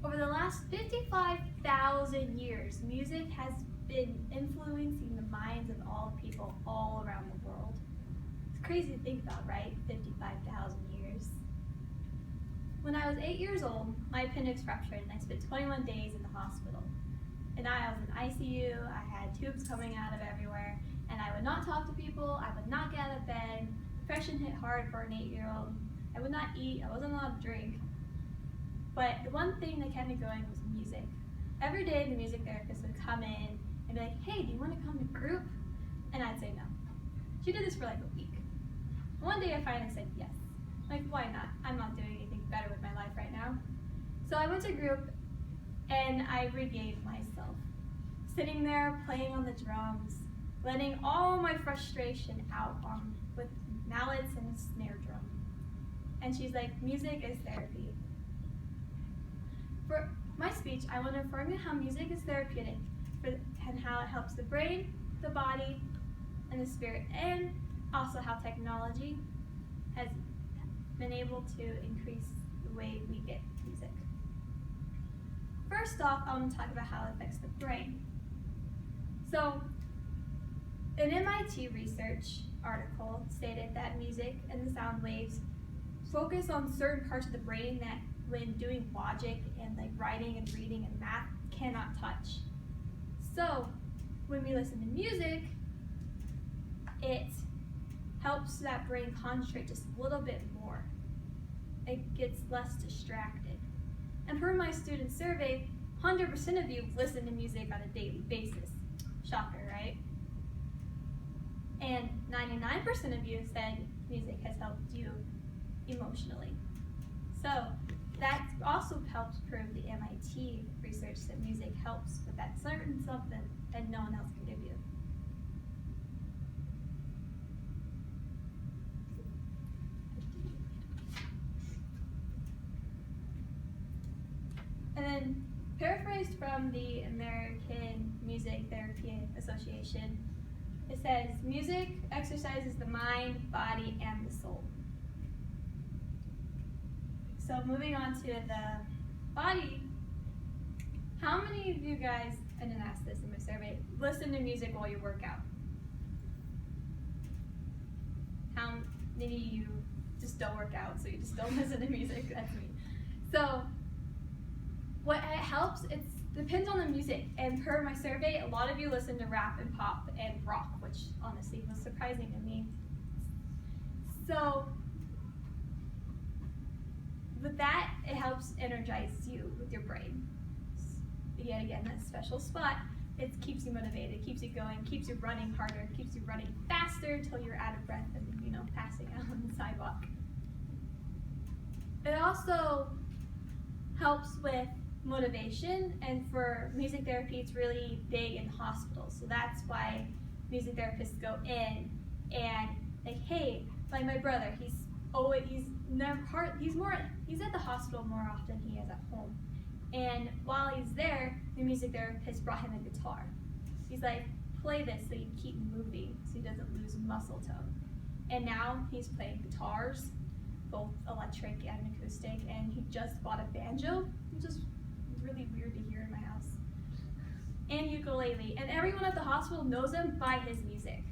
Over the last 55,000 years, music has been influencing the minds of all people all around the world. It's crazy to think about, right? 55,000 years. When I was 8 years old, my appendix ruptured and I spent 21 days in the hospital. And I was in ICU, I had tubes coming out of everywhere, and I would not talk to people, I would not get out of bed. Depression hit hard for an 8-year-old. I would not eat, I wasn't allowed to drink. But the one thing that kept me going was music. Every day the music therapist would come in and be like, hey, do you want to come to group? And I'd say no. She did this for like a week. One day I finally said yes. Like, why not? I'm not doing anything better with my life right now. So I went to group and I regained myself. Sitting there playing on the drums, letting all my frustration out with mallets and a snare drum. And she's like, music is therapy. For my speech, I want to inform you how music is therapeutic and how it helps the brain, the body, and the spirit, and also how technology has been able to increase the way we get music. First off, I want to talk about how it affects the brain. So, an MIT research article stated that music and the sound waves focus on certain parts of the brain that when doing logic and like writing and reading and math cannot touch. So when we listen to music, it helps that brain concentrate just a little bit more. It gets less distracted. And per my student survey, 100% of you listen to music on a daily basis. Shocker, right? And 99% of you said music has helped you emotionally. So that also helps prove the MIT research that music helps with that certain something that no one else can give you. And then, paraphrased from the American Music Therapy Association, it says, music exercises the mind, body, and the soul. So moving on to the body, how many of you guys, I didn't ask this in my survey, listen to music while you work out? How many of you just don't work out, so you just don't listen to music? That's me. So what it helps, it depends on the music, and per my survey, a lot of you listen to rap and pop and rock, which honestly was surprising to me. So with that, it helps energize you with your brain. Yet again, that special spot, it keeps you motivated, keeps you going, keeps you running harder, keeps you running faster until you're out of breath and passing out on the sidewalk. It also helps with motivation, and for music therapy, it's really big in hospitals. So that's why music therapists go in and like, hey, like my brother, he's at the hospital more often than he is at home. And while he's there, the music therapist brought him a guitar. He's like, play this so you keep moving so he doesn't lose muscle tone. And now he's playing guitars, both electric and acoustic, and he just bought a banjo, which is really weird to hear in my house, and ukulele. And everyone at the hospital knows him by his music,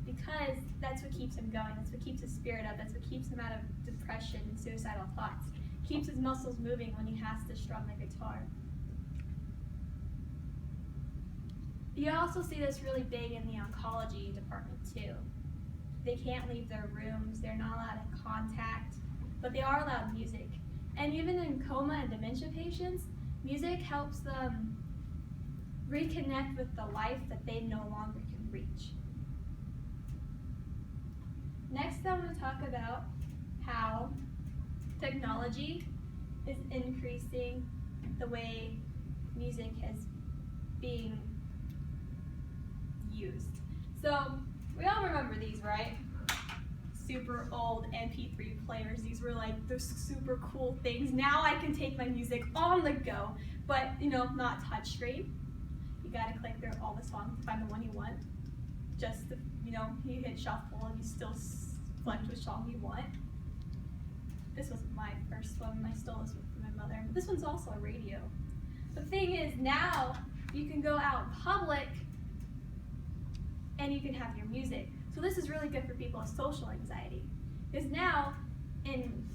because that's what keeps him going, that's what keeps his spirit up, that's what keeps him out of depression and suicidal thoughts, keeps his muscles moving when he has to strum the guitar. You also see this really big in the oncology department too. They can't leave their rooms, they're not allowed to contact, but they are allowed music. And even in coma and dementia patients, music helps them reconnect with the life that they no longer can reach. Next, I want to talk about how technology is increasing the way music is being used. So, we all remember these, right? Super old MP3 players. These were like the super cool things. Now I can take my music on the go, but not touchscreen. You gotta click through all the songs to find the one you want. Just to, you hit shuffle and you still select which song you want. This was my first one. I stole this from my another. This one's also a radio. The thing is, now you can go out in public and you can have your music. So this is really good for people with social anxiety. Because now,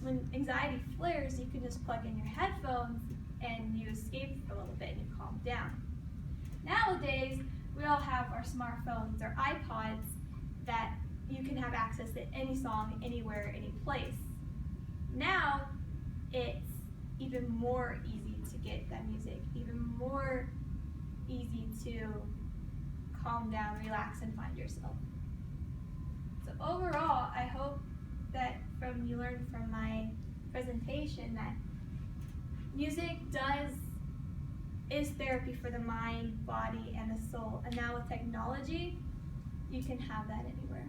when anxiety flares, you can just plug in your headphones and you escape for a little bit and you calm down. Nowadays, we all have our smartphones or iPods that you can have access to any song, anywhere, any place. Now, it's even more easy to get that music, even more easy to calm down, relax, and find yourself. So overall, I hope that you learned from my presentation that music is therapy for the mind, body, and the soul. And now with technology, you can have that anywhere.